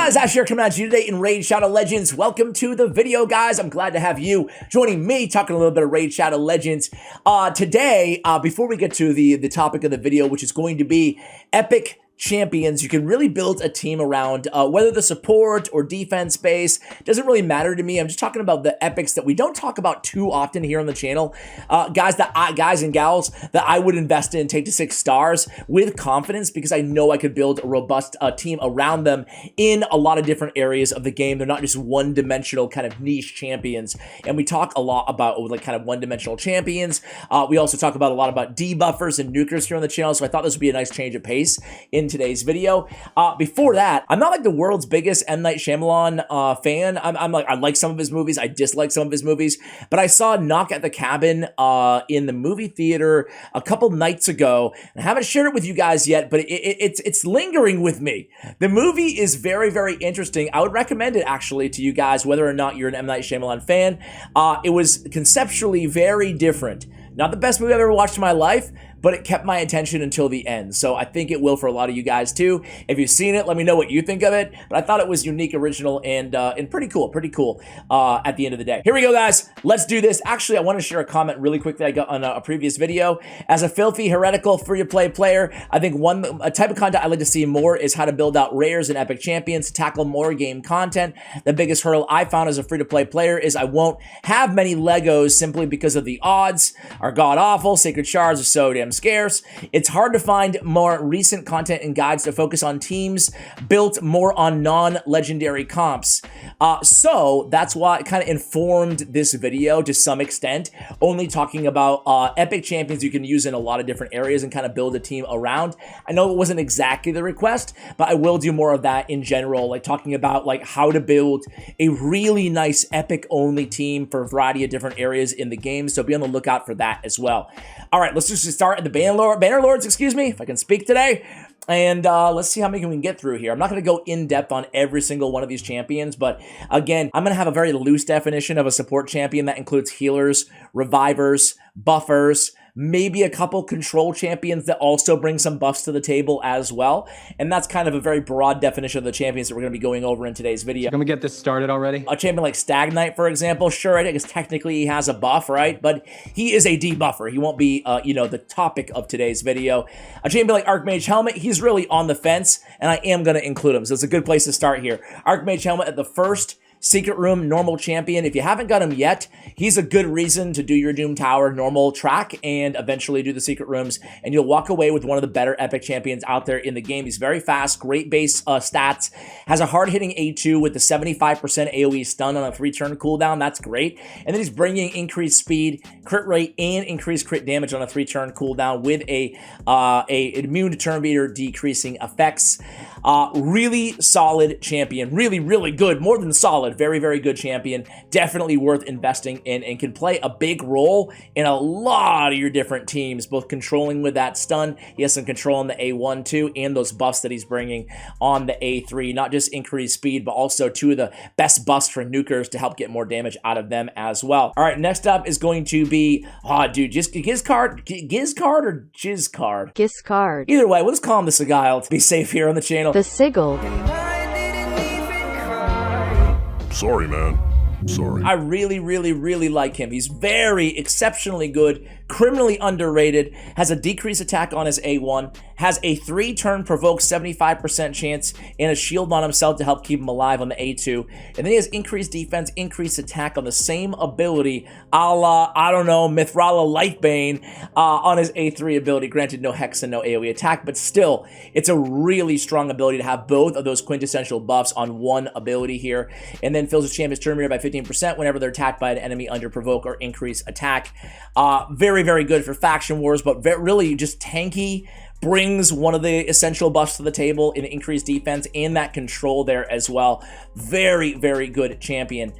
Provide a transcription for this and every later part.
guys, Ash here coming at you today in Raid Shadow Legends. Welcome to the video, guys. I'm glad to have you joining me, talking a little bit of Raid Shadow Legends. Today, before we get to the topic of the video, which is going to be epic champions you can really build a team around, whether the support or defense base doesn't really matter to me. I'm just talking about the epics that we don't talk about too often here on the channel, guys and gals that I would invest in, take to 6 stars with confidence, because I know I could build a robust team around them in a lot of different areas of the game. They're not just one-dimensional kind of niche champions, and we talk a lot about like kind of one-dimensional champions. We also talk about a lot about debuffers and nukers here on the channel, so I thought this would be a nice change of pace in today's video. Before that, I'm not like the world's biggest M. Night Shyamalan fan. I'm like, I like some of his movies, I dislike some of his movies, but I saw Knock at the Cabin in the movie theater a couple nights ago, and I haven't shared it with you guys yet, but it's lingering with me. The movie is very, very interesting. I would recommend it actually to you guys, whether or not you're an M. Night Shyamalan fan. It was conceptually very different. Not the best movie I've ever watched in my life, but it kept my attention until the end. So I think it will for a lot of you guys too. If you've seen it, let me know what you think of it. But I thought it was unique, original, and pretty cool at the end of the day. Here we go, guys. Let's do this. Actually, I want to share a comment really quickly I got on a previous video. As a filthy, heretical, free-to-play player, I think a type of content I'd like to see more is how to build out rares and epic champions to tackle more game content. The biggest hurdle I found as a free-to-play player is I won't have many Legos simply because of the odds are god-awful. Sacred shards are so damn scarce. It's hard to find more recent content and guides to focus on teams built more on non-legendary comps. So that's why it kind of informed this video to some extent, only talking about epic champions you can use in a lot of different areas and kind of build a team around. I know it wasn't exactly the request, but I will do more of that in general, like talking about like how to build a really nice epic only team for a variety of different areas in the game. So be on the lookout for that as well. All right, let's just start at the Banner Lords, excuse me, if I can speak today. And let's see how many we can get through here. I'm not going to go in depth on every single one of these champions, but again, I'm going to have a very loose definition of a support champion that includes healers, revivers, buffers, maybe a couple control champions that also bring some buffs to the table as well. And that's kind of a very broad definition of the champions that we're going to be going over in today's video. Can we get this started already? A champion like Stag Knight, for example, sure, I guess technically he has a buff, right? But he is a debuffer. He won't be, the topic of today's video. A champion like Archmage Helmet, he's really on the fence, and I am going to include him. So it's a good place to start here. Archmage Helmet at the first Secret Room normal champion. If you haven't got him yet, he's a good reason to do your Doom Tower normal track and eventually do the Secret Rooms, and you'll walk away with one of the better epic champions out there in the game. He's very fast, great base stats, has a hard-hitting A2 with the 75% AoE stun on a 3-turn cooldown. That's great. And then he's bringing increased speed, crit rate, and increased crit damage on a 3-turn cooldown with a immune to turn meter decreasing effects. Really solid champion. Really, really good. More than solid. Very, very good champion. Definitely worth investing in and can play a big role in a lot of your different teams, both controlling with that stun. He has some control on the A1 too, and those buffs that he's bringing on the A3. Not just increased speed, but also 2 of the best buffs for nukers to help get more damage out of them as well. All right, next up is going to be, just Gizcard or Jizcard? Gizcard. Either way, we'll just call him the Sigil to be safe here on the channel. The Sigil. Sorry, man. Sorry. I really, really, really like him. He's very exceptionally good, criminally underrated, has a decreased attack on his A1, has a 3-turn provoke 75% chance, and a shield on himself to help keep him alive on the A2. And then he has increased defense, increased attack on the same ability, a la, I don't know, Mithrala Lightbane on his A3 ability. Granted, no Hex and no AoE attack, but still, it's a really strong ability to have both of those quintessential buffs on one ability here. And then fills his champion's turn meter by 15% whenever they're attacked by an enemy under provoke or increase attack. Very, very good for faction wars, but really just tanky. Brings one of the essential buffs to the table in increased defense and that control there as well. Very, very good champion.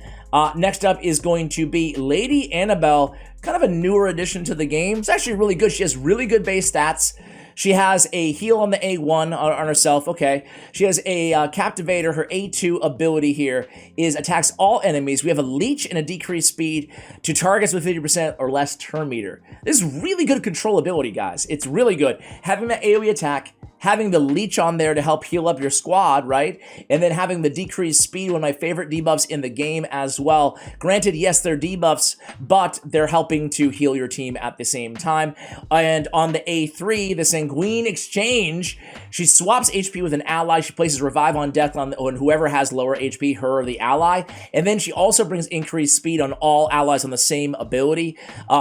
Next up is going to be Lady Annabelle, kind of a newer addition to the game. It's actually really good. She has really good base stats. She has a heal on the A1 on herself. Okay. She has a Captivator. Her A2 ability here is attacks all enemies. We have a leech and a decreased speed to targets with 50% or less turn meter. This is really good control ability, guys. It's really good. Having that AoE attack, having the leech on there to help heal up your squad, right? And then having the decreased speed, one of my favorite debuffs in the game as well. Granted, yes, they're debuffs, but they're helping to heal your team at the same time. And on the A3, the Sanguine Exchange, she swaps HP with an ally. She places Revive on death on whoever has lower HP, her or the ally. And then she also brings increased speed on all allies on the same ability.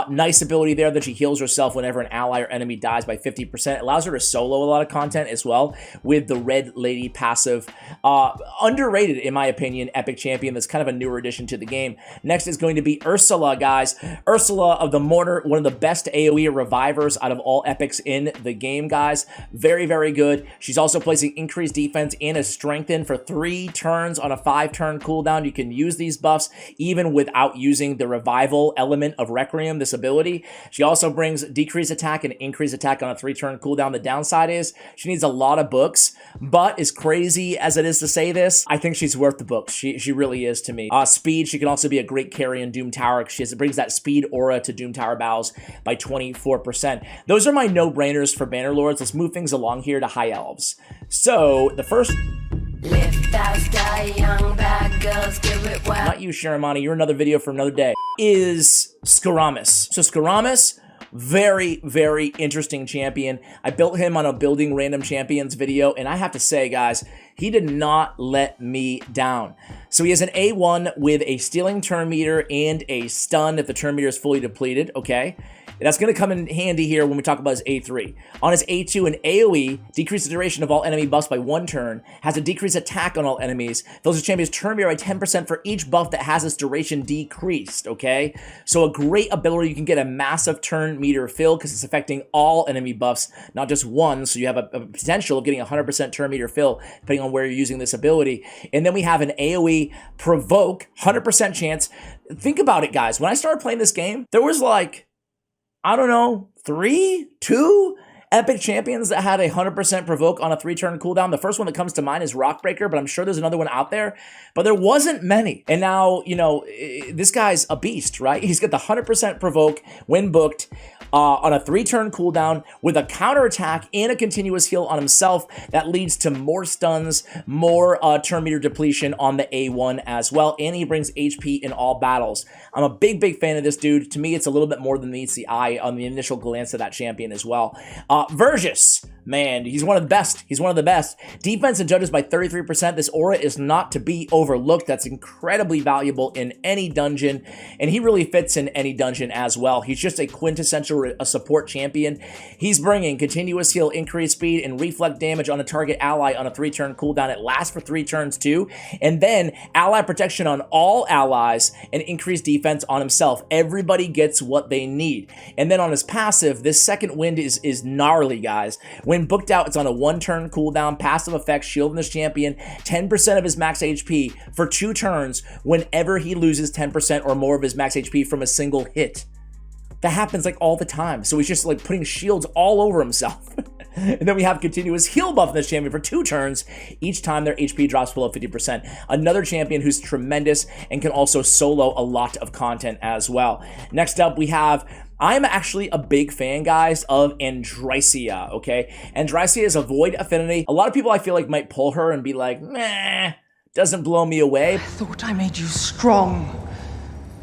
Nice ability there that she heals herself whenever an ally or enemy dies by 50%. It allows her to solo a lot of content as well with the Red Lady passive. Underrated, in my opinion, epic champion that's kind of a newer addition to the game. Next is going to be Ursula, guys. Ursula of the Mortar, one of the best AoE revivers out of all epics in the game, guys. Very, very good. She's also placing increased defense and a strengthen for 3 turns on a 5-turn cooldown. You can use these buffs even without using the revival element of Requiem, this ability. She also brings decreased attack and increased attack on a 3-turn cooldown. The downside is she needs a lot of books, but as crazy as it is to say this, I think she's worth the books. She really is to me. Speed, she can also be a great carry in Doom Tower. It brings that speed aura to Doom Tower battles by 24%. Those are my no-brainers for Bannerlords. Let's move things along here to High Elves. So, the first... Lift that sky, young bad girls, give it well. Not you, Sharamani, you're another video for another day. Is Skaramis. So Skaramis, very, very interesting champion. I built him on a building random champions video, and I have to say, guys, he did not let me down. So he has an A1 with a stealing turn meter and a stun if the turn meter is fully depleted, okay? That's going to come in handy here when we talk about his A3. On his A2, an AoE, decrease the duration of all enemy buffs by 1 turn, has a decreased attack on all enemies, fills his champion's turn meter by 10% for each buff that has its duration decreased, okay? So a great ability, you can get a massive turn meter fill because it's affecting all enemy buffs, not just one, so you have a potential of getting 100% turn meter fill depending on where you're using this ability. And then we have an AoE provoke, 100% chance. Think about it, guys. When I started playing this game, there was like, I don't know, 2 epic champions that had a 100% provoke on a 3-turn cooldown. The first one that comes to mind is Rockbreaker, but I'm sure there's another one out there, but there wasn't many. And now, you know, this guy's a beast, right? He's got the 100% provoke when booked on a 3-turn cooldown with a counterattack and a continuous heal on himself that leads to more stuns, more turn meter depletion on the A1 as well, and he brings HP in all battles. I'm a big, big fan of this dude. To me, it's a little bit more than meets the eye on the initial glance of that champion as well. Vergis, man, he's one of the best. He's one of the best. Defense and judges by 33%. This aura is not to be overlooked. That's incredibly valuable in any dungeon, and he really fits in any dungeon as well. He's just a quintessential support champion. He's bringing continuous heal, increased speed, and reflect damage on a target ally on a 3-turn cooldown. It lasts for 3 turns too, and then ally protection on all allies and increased defense on himself. Everybody gets what they need. And then on his passive, this second wind is gnarly, guys. When booked out, it's on a 1-turn cooldown, passive effect, shielding this champion 10% of his max HP for 2 turns whenever he loses 10% or more of his max HP from a single hit. That happens like all the time. So he's just like putting shields all over himself. And then we have continuous heal buff in this champion for 2 turns each time their HP drops below 50%. Another champion who's tremendous and can also solo a lot of content as well. Next up, we have... I'm actually a big fan, guys, of Andrysia, okay? Andrysia is a void affinity. A lot of people, I feel like, might pull her and be like, meh, doesn't blow me away. I thought I made you strong,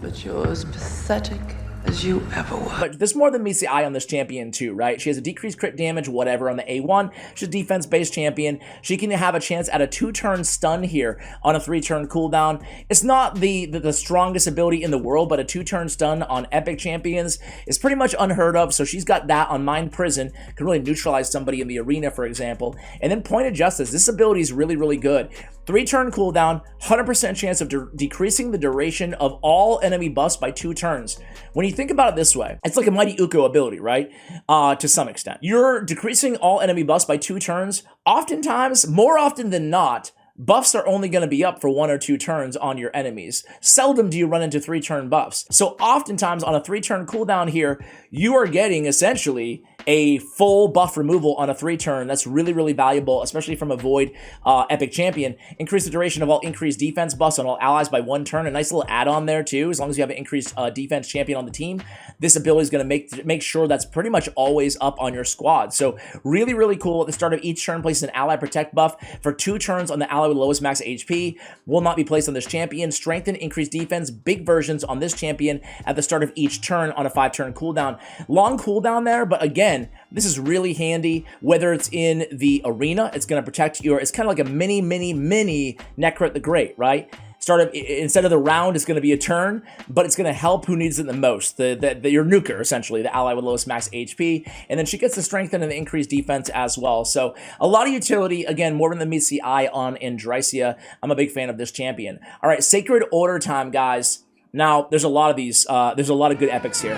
but you're as pathetic as you ever were. But there's more than meets the eye on this champion too, right? She has a decreased crit damage, whatever, on the A1. She's a defense-based champion. She can have a chance at a 2-turn stun here on a 3-turn cooldown. It's not the strongest ability in the world, but a 2-turn stun on epic champions is pretty much unheard of, so she's got that on Mind Prison. Can really neutralize somebody in the arena, for example. And then Point of Justice. This ability is really, really good. 3-turn cooldown, 100% chance of decreasing the duration of all enemy buffs by 2 turns. When you think about it this way, it's like a Mighty Uko ability, right? To some extent. You're decreasing all enemy buffs by 2 turns. Oftentimes, more often than not, buffs are only going to be up for 1 or 2 turns on your enemies. Seldom do you run into 3-turn buffs. So oftentimes on a 3-turn cooldown here, you are getting essentially a full buff removal on a 3-turn. That's really, really valuable, especially from a Void Epic Champion. Increase the duration of all increased defense buffs on all allies by 1 turn. A nice little add-on there too, as long as you have an increased defense champion on the team. This ability is going to make sure that's pretty much always up on your squad. So really, really cool. At the start of each turn, places an ally protect buff for 2 turns on the ally with lowest max HP. Will not be placed on this champion. Strengthen, increased defense, big versions on this champion at the start of each turn on a 5-turn cooldown. Long cooldown there, but again, this is really handy. Whether it's in the arena, it's going to protect your, it's kind of like a mini Necrit the Great, right? Instead of the round, it's going to be a turn, but it's going to help who needs it the most. Your nuker, essentially, the ally with lowest max HP. And then she gets the strengthen and the increased defense as well. So a lot of utility. Again, more than meets the eye on Andrysia. I'm a big fan of this champion. All right, Sacred Order time, guys. Now, there's a lot of these. There's a lot of good epics here.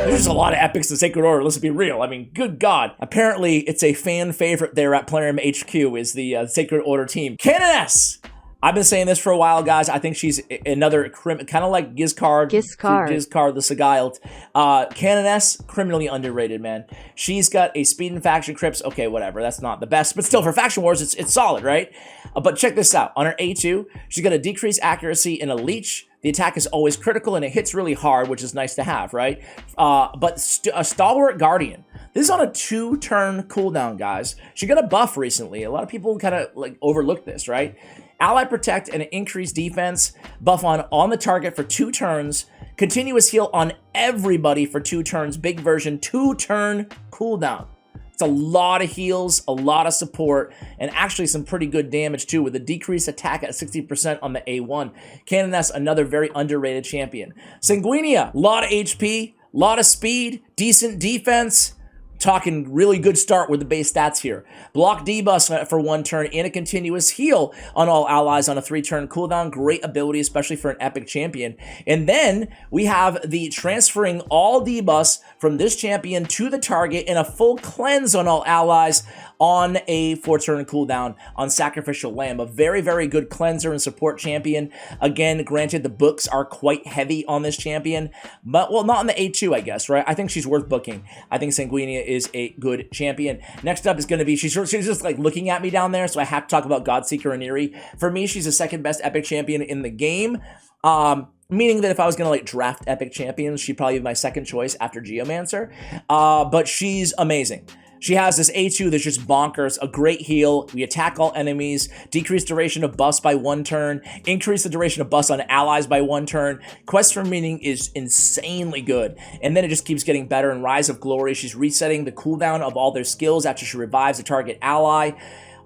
There's a lot of epics in Sacred Order, let's be real. I mean, good God. Apparently, it's a fan favorite there at Plarium HQ is the Sacred Order team. Canoness! I've been saying this for a while, guys. I think she's another, kind of like Gizcard the Sagailt. Canoness, criminally underrated, man. She's got a speed and faction crypts. Okay, whatever. That's not the best, but still, for Faction Wars, it's solid, right? But check this out. On her A2, she's got a decreased accuracy and a leech. The attack is always critical, and it hits really hard, which is nice to have, right? But a Stalwart Guardian. This is on a 2-turn cooldown, guys. She got a buff recently. A lot of people kind of like overlook this, right? Ally Protect and an increased defense buff on the target for 2 turns. Continuous heal on everybody for 2 turns. Big version, 2-turn cooldown. It's a lot of heals, a lot of support, and actually some pretty good damage too, with a decreased attack at 60% on the A1. Canoness, another very underrated champion. Sanguinia, a lot of HP, a lot of speed, decent defense. Talking really good start with the base stats here. Block debuffs for 1 turn and a continuous heal on all allies on a 3-turn cooldown. Great ability, especially for an epic champion. And then we have the transferring all debuffs from this champion to the target and a full cleanse on all allies on a 4-turn cooldown on Sacrificial Lamb. A very, very good cleanser and support champion. Again, granted, the books are quite heavy on this champion, but, well, not on the A2, I guess, right? I think she's worth booking. I think Sanguinia is a good champion. Next up is going to be, she's just like looking at me down there, so I have to talk about Godseeker Aniri. For me, she's the 2nd best epic champion in the game. Meaning that if I was going to like draft epic champions, she'd probably be my 2nd choice after Geomancer. But she's amazing. She has this A2 that's just bonkers, a great heal. We attack all enemies, decrease duration of buffs by 1 turn, increase the duration of buffs on allies by 1 turn. Quest for Meaning is insanely good. And then it just keeps getting better. In Rise of Glory, she's resetting the cooldown of all their skills after she revives a target ally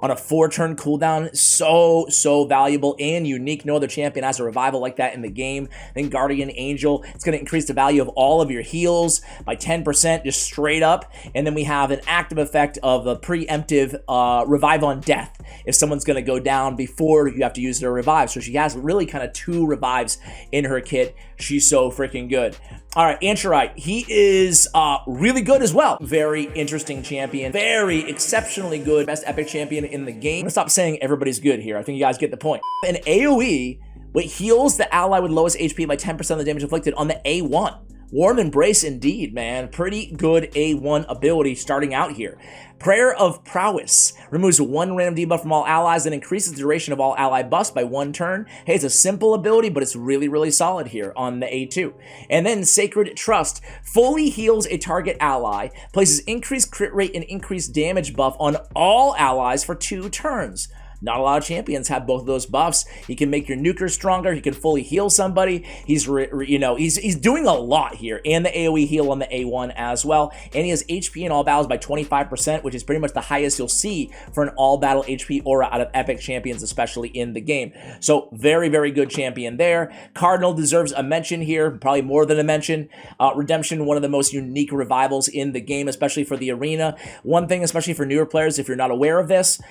on a 4-turn cooldown. So valuable and unique. No other champion has a revival like that in the game. Then Guardian Angel, it's going to increase the value of all of your heals by 10%, just straight up. And then we have an active effect of a preemptive revive on death if someone's going to go down before you have to use their revive. So she has really kind of 2 revives in her kit. She's so freaking good. All right, Anchorite, he is really good as well. Very interesting champion, very exceptionally good, best epic champion in the game. I'm gonna stop saying everybody's good here. I think you guys get the point. An AoE, what heals the ally with lowest HP by 10% of the damage inflicted on the A1. Warm Embrace indeed, man. Pretty good A1 ability starting out here. Prayer of Prowess removes 1 random debuff from all allies and increases the duration of all ally buffs by 1 turn. Hey, it's a simple ability, but it's really, really solid here on the A2. And then Sacred Trust fully heals a target ally, places increased crit rate and increased damage buff on all allies for 2 turns. Not a lot of champions have both of those buffs. He can make your nuker stronger. He can fully heal somebody. He's doing a lot here, and the AoE heal on the A1 as well. And he has HP in all battles by 25%, which is pretty much the highest you'll see for an all battle HP aura out of epic champions, especially in the game. So very, very good champion there. Cardinal deserves a mention here, probably more than a mention. Redemption, one of the most unique revivals in the game, especially for the arena. One thing, especially for newer players, if you're not aware of this,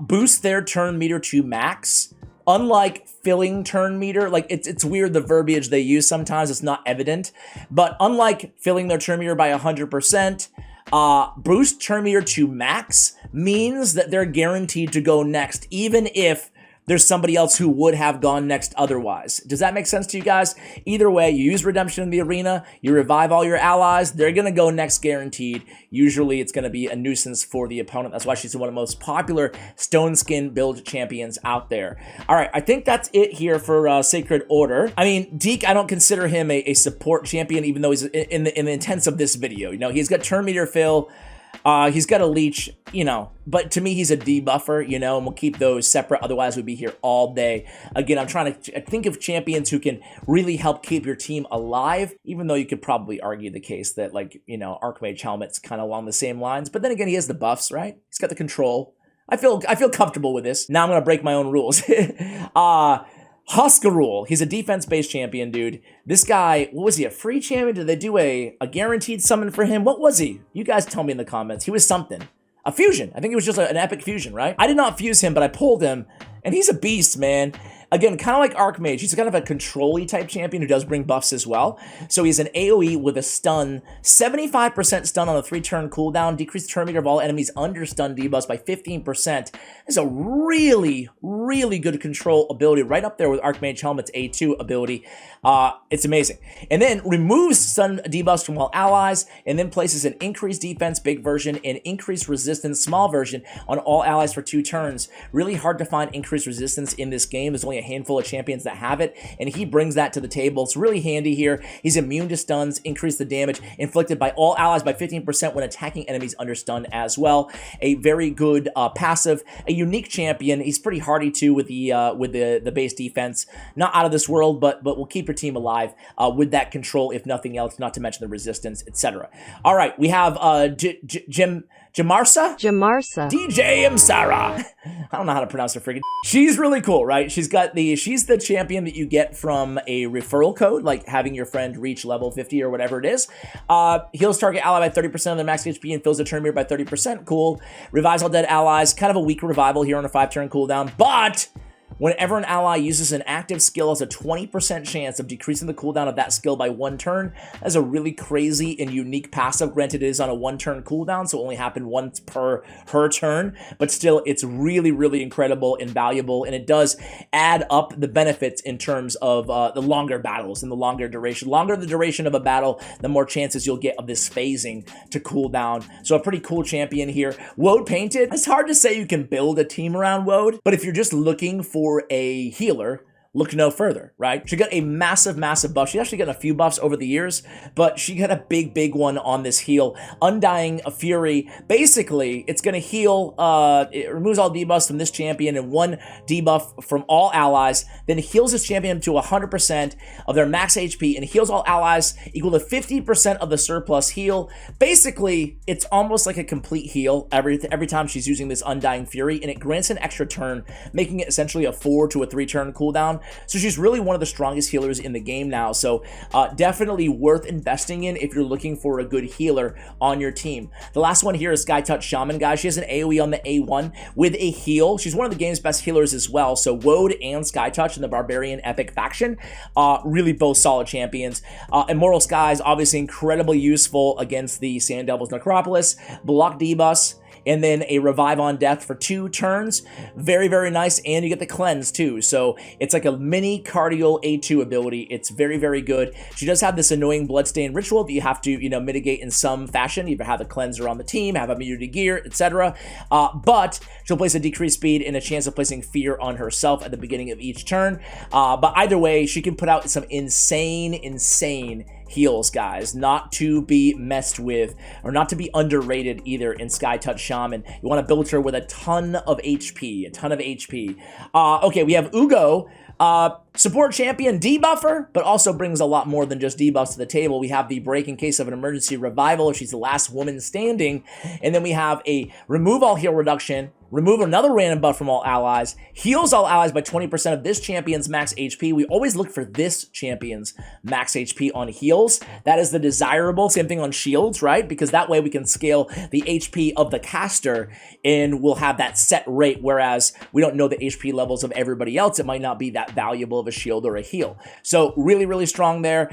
boost their turn meter to max. Unlike filling turn meter, like it's weird the verbiage they use sometimes, it's not evident, but unlike filling their turn meter by 100%, boost turn meter to max means that they're guaranteed to go next, even if there's somebody else who would have gone next otherwise. Does that make sense to you guys? Either way, you use Redemption in the arena, you revive all your allies, they're going to go next guaranteed. Usually it's going to be a nuisance for the opponent. That's why she's one of the most popular Stone Skin build champions out there. All right, I think that's it here for Sacred Order. I mean, Deke, I don't consider him a support champion, even though he's in the intents of this video. You know, he's got turn meter fill. He's got a leech, you know, but to me, he's a debuffer, you know, and we'll keep those separate. Otherwise, we'd be here all day. Again, I'm trying to think of champions who can really help keep your team alive, even though you could probably argue the case that, like, you know, Archmage Helmet's kind of along the same lines. But then again, he has the buffs, right? He's got the control. I feel comfortable with this. Now I'm going to break my own rules. Huskarul, he's a defense-based champion, dude. This guy, what was he, a free champion? Did they do a guaranteed summon for him? What was he? You guys tell me in the comments. He was something. A fusion. I think it was just an epic fusion, right? I did not fuse him, but I pulled him, and he's a beast, man. Again, kind of like Archmage, he's kind of a control-y type champion who does bring buffs as well. So he's an AoE with a stun, 75% stun on a 3-turn cooldown, decrease the turn meter of all enemies under stun debuffs by 15%. It's a really, really good control ability, right up there with Archmage Helmet's A2 ability. It's amazing. And then removes stun debuffs from all allies, and then places an increased defense, big version, and increased resistance, small version, on all allies for 2 turns. Really hard to find increased resistance in this game. There's only a handful of champions that have it, and he brings that to the table. It's really handy here. He's immune to stuns, increase the damage inflicted by all allies by 15% when attacking enemies under stun as well. A very good passive, a unique champion. He's pretty hardy too with the base defense. Not out of this world, but will keep your team alive with that control, if nothing else, not to mention the resistance, etc. All right, we have Jamarsa? DJ Imsara. I don't know how to pronounce her freaking. She's really cool, right? She's the champion that you get from a referral code, like having your friend reach level 50 or whatever it is. Heals target ally by 30% of their max HP and fills the turn meter by 30%. Cool. Revives all dead allies. Kind of a weak revival here on a 5-turn cooldown, but whenever an ally uses an active skill, has a 20% chance of decreasing the cooldown of that skill by 1 turn. That's a really crazy and unique passive. Granted, it is on a 1-turn cooldown, so it only happened once per her turn, but still, it's really, really incredible and valuable, and it does add up the benefits in terms of the longer battles and the longer duration. Longer the duration of a battle, the more chances you'll get of this phasing to cool down. So a pretty cool champion here. Woad Painted. It's hard to say you can build a team around Woad, but if you're just looking for a healer, look no further, right? She got a massive, massive buff. She's actually gotten a few buffs over the years, but she got a big, big one on this heal. Undying Fury. Basically, it's going to heal, it removes all debuffs from this champion and 1 debuff from all allies, then heals this champion to 100% of their max HP and heals all allies equal to 50% of the surplus heal. Basically, it's almost like a complete heal every time she's using this Undying Fury, and it grants an extra turn, making it essentially a 4 to a 3-turn cooldown. So she's really one of the strongest healers in the game now. So definitely worth investing in if you're looking for a good healer on your team. The last one here is Skytouch Shaman, guys. She has an AoE on the A1 with a heal. She's one of the game's best healers as well. So Woad and Skytouch in the Barbarian Epic faction, really both solid champions. Immortal Skies, obviously incredibly useful against the Sand Devils Necropolis. Block debuffs, and then a revive on death for 2 turns. Very, very nice, and you get the cleanse too. So it's like a mini cardio A2 ability. It's very, very good. She does have this annoying bloodstain ritual that you have to, you know, mitigate in some fashion. Either have a cleanser on the team, have immunity gear, etc. But she'll place a decreased speed and a chance of placing fear on herself at the beginning of each turn. But either way, she can put out some insane heals, guys, not to be messed with or not to be underrated either in Skytouch Shaman. You want to build her with a ton of HP, Okay, we have Ugo, support champion, debuffer, but also brings a lot more than just debuffs to the table. We have the break in case of an emergency revival if she's the last woman standing, and then we have a remove all heal reduction, remove another random buff from all allies, heals all allies by 20% of this champion's max HP. We always look for this champion's max HP on heals. That is the desirable. Same thing on shields, right? Because that way we can scale the HP of the caster and we'll have that set rate, whereas we don't know the HP levels of everybody else. It might not be that valuable of a shield or a heal. So really, really strong there.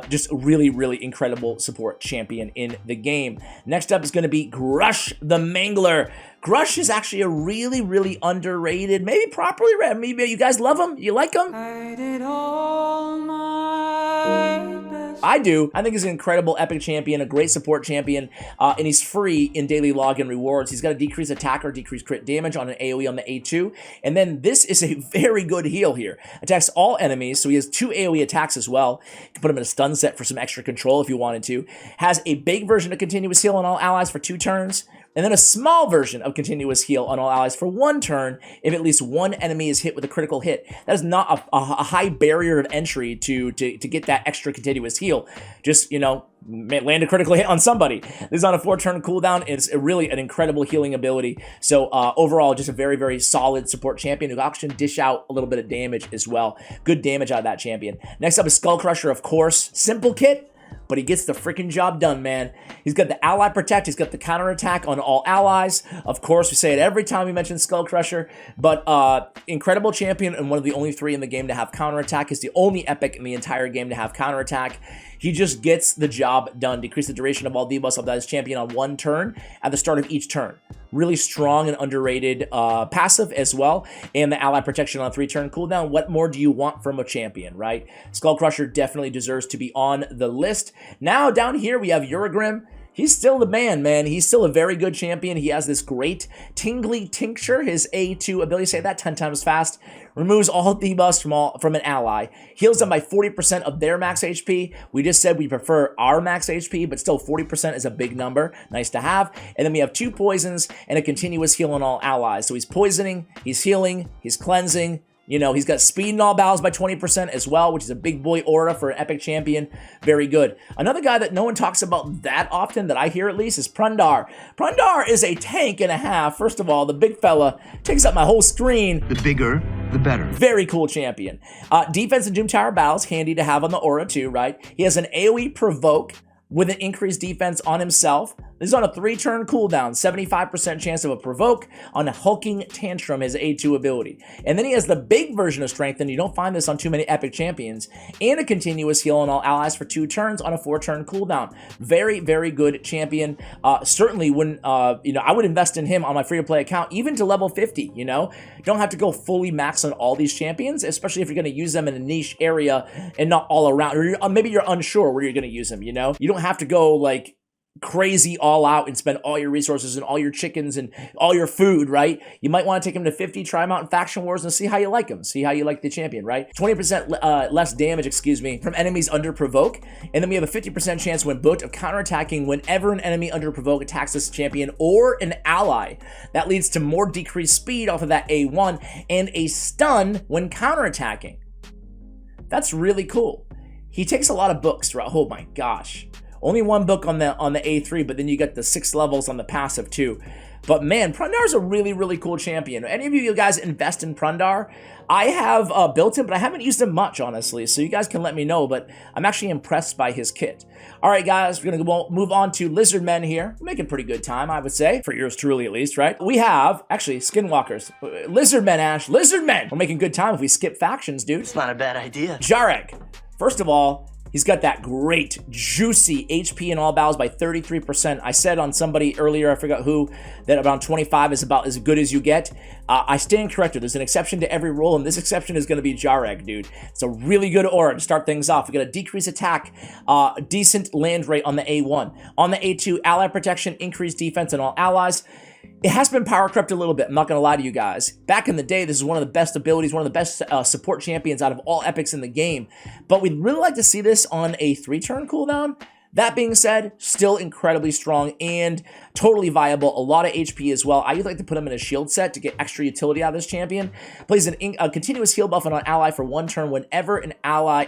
Just really, really incredible support champion in the game. Next up is going to be Grush the Mangler. Grush is actually a really, really underrated, maybe properly read. Maybe you guys love him. You like him? I did all my best. I do. I think he's an incredible epic champion, a great support champion, and he's free in daily login rewards. He's got a decrease attack or decrease crit damage on an AoE on the A2, and then this is a very good heal here. Attacks all enemies, so he has 2 AoE attacks as well. You can put him in a stun set for some extra control if you wanted to. Has a big version of continuous heal on all allies for 2 turns. And then a small version of continuous heal on all allies for 1 turn if at least 1 enemy is hit with a critical hit. That is not a high barrier of entry to get that extra continuous heal. Just, you know, land a critical hit on somebody. This is on a 4-turn cooldown. It's really an incredible healing ability. So overall, just a very, very solid support champion who can dish out a little bit of damage as well. Good damage out of that champion. Next up is Skull Crusher, of course. Simple kit, but he gets the freaking job done, man. He's got the ally protect. He's got the counter attack on all allies. Of course, we say it every time we mention Skull Crusher, but incredible champion and one of the only 3 in the game to have counter attack. He's the only epic in the entire game to have counter attack. He just gets the job done. Decrease the duration of all debuffs of that champion on 1 turn at the start of each turn. Really strong and underrated passive as well. And the ally protection on a 3-turn cooldown. What more do you want from a champion, right? Skull Crusher definitely deserves to be on the list. Now down here we have Uragrim. He's still the man. He's still a very good champion. He has this great Tingly Tincture, his A2 ability, say that 10 times fast. Removes all debuffs from an ally. Heals them by 40% of their max HP. We just said we prefer our max HP, but still 40% is a big number. Nice to have. And then we have 2 poisons and a continuous heal on all allies. So he's poisoning, he's healing, he's cleansing. You know, he's got speed in all battles by 20% as well, which is a big boy aura for an epic champion. Very good. Another guy that no one talks about that often, that I hear at least, is Prundar. Prundar is a tank and a half. First of all, the big fella takes up my whole screen. The bigger, the better. Very cool champion. Defense in Doom Tower battles, handy to have on the aura too, right? He has an AoE provoke with an increased defense on himself. This is on a 3-turn cooldown, 75% chance of a provoke on a Hulking Tantrum, his A2 ability. And then he has the big version of Strengthen. You don't find this on too many epic champions. And a continuous heal on all allies for 2 turns on a 4-turn cooldown. Very, very good champion. Certainly wouldn't, you know, I would invest in him on my free-to-play account, even to level 50, you know? You don't have to go fully max on all these champions, especially if you're going to use them in a niche area and not all around. Or maybe you're unsure where you're going to use them, you know? You don't have to go, like, crazy all out and spend all your resources and all your chickens and all your food, right? You might want to take him to 50, try him out in Faction Wars and see how you like him. See how you like the champion, right? 20% less damage, excuse me, from enemies under provoke. And then we have a 50% chance when booked of counterattacking whenever an enemy under provoke attacks this champion or an ally. That leads to more decreased speed off of that A1 and a stun when counterattacking. That's really cool. He takes a lot of books throughout. Oh my gosh. Only 1 book on the A3, but then you get the 6 levels on the passive too. But man, Prundar is a really, really cool champion. Any of you guys invest in Prundar? I have built him, but I haven't used him much, honestly. So you guys can let me know, but I'm actually impressed by his kit. All right, guys, we're going to move on to Lizardmen here. We're making pretty good time, I would say, for yours truly at least, right? We have, actually, Skinwalkers. Lizardmen, Ash. Lizardmen! We're making good time if we skip factions, dude. It's not a bad idea. Jarek. First of all, he's got that great, juicy HP in all battles by 33%. I said on somebody earlier, I forgot who, that around 25 is about as good as you get. I stand corrected. There's an exception to every rule, and this exception is going to be Jarek, dude. It's a really good aura to start things off. We got a decreased attack, decent land rate on the A1. On the A2, ally protection, increased defense on all allies. It has been power crept a little bit, I'm not going to lie to you guys. Back in the day, this is one of the best abilities, one of the best support champions out of all epics in the game. But we'd really like to see this on a 3-turn cooldown. That being said, still incredibly strong and totally viable. A lot of HP as well. I would like to put him in a shield set to get extra utility out of this champion. Plays a continuous heal buff on an ally for 1 turn whenever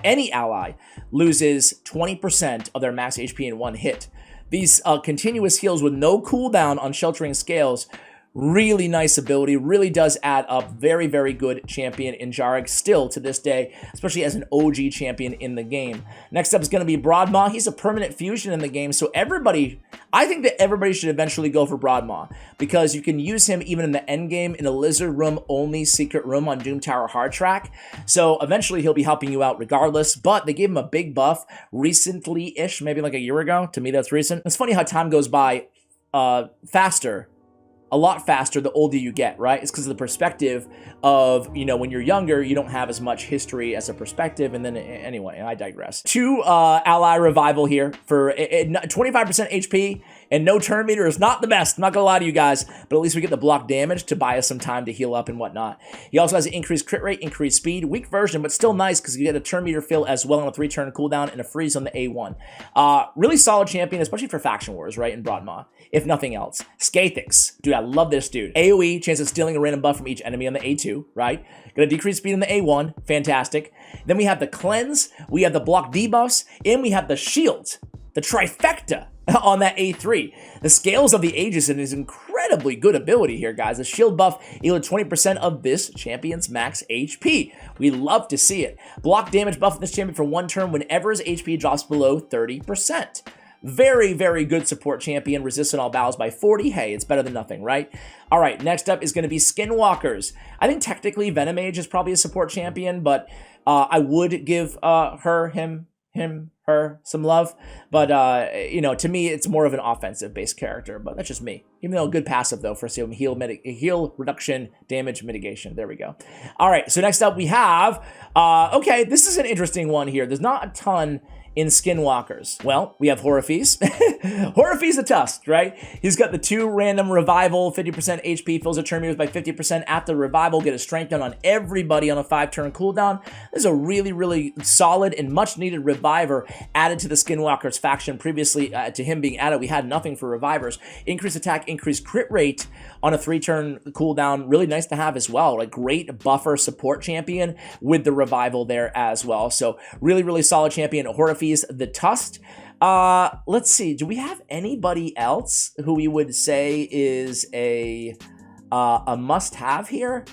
any ally loses 20% of their max HP in 1 hit. These continuous heals with no cooldown on Sheltering Scales Really nice ability, really does add up. Very, very good champion in Jarek still to this day, especially as an OG champion in the game. Next up is going to be Broadmaw. He's a permanent fusion in the game, so I think that everybody should eventually go for Broadmaw because you can use him even in the end game in a Lizard Room only secret room on Doom Tower Hard Track. So eventually he'll be helping you out regardless, but they gave him a big buff recently-ish, maybe like a year ago. To me, that's recent. It's funny how time goes by faster. A lot faster the older you get, right? It's because of the perspective of, you know, when you're younger, you don't have as much history as a perspective. And then, anyway, I digress. 2 ally revival here for 25% HP and no turn meter is not the best. I'm not gonna lie to you guys, but at least we get the block damage to buy us some time to heal up and whatnot. He also has an increased crit rate, increased speed, weak version, but still nice because you get a turn meter fill as well on a 3-turn cooldown and a freeze on the A1. Really solid champion, especially for Faction Wars, right, in Broadmaw, if nothing else. Skathix, dude, I love this dude. AoE, chance of stealing a random buff from each enemy on the A2, right? Gonna decrease speed on the A1, fantastic. Then we have the cleanse, we have the block debuffs, and we have the shield, the trifecta on that A3. The Scales of the Aegis and his incredibly good ability here, guys. The shield buff yielded 20% of this champion's max HP. We love to see it. Block damage buff in this champion for 1 turn whenever his HP drops below 30%. Very, very good support champion, resistant all battles by 40. Hey, it's better than nothing, right? All right, next up is going to be Skinwalkers. I think technically Venom Mage is probably a support champion, but I would give her some love. But, you know, to me, it's more of an offensive-based character, but that's just me. Even though good passive, though, for some heal reduction, damage mitigation. There we go. All right, so next up we have, okay, this is an interesting one here. There's not a ton in Skinwalkers. Well, we have Horophys. Horophys the Tusk, right? He's got the 2 random revival, 50% HP, fills a turn meters by 50% after revival, get a strength down on everybody on a 5-turn cooldown. This is a really, really solid and much needed reviver added to the Skinwalkers faction. Previously to him being added, we had nothing for revivers. Increased attack, increased crit rate on a 3-turn cooldown. Really nice to have as well. Like great buffer support champion with the revival there as well. So really, really solid champion. Horophys the Tusk. Let's see. Do we have anybody else who we would say is a must-have here?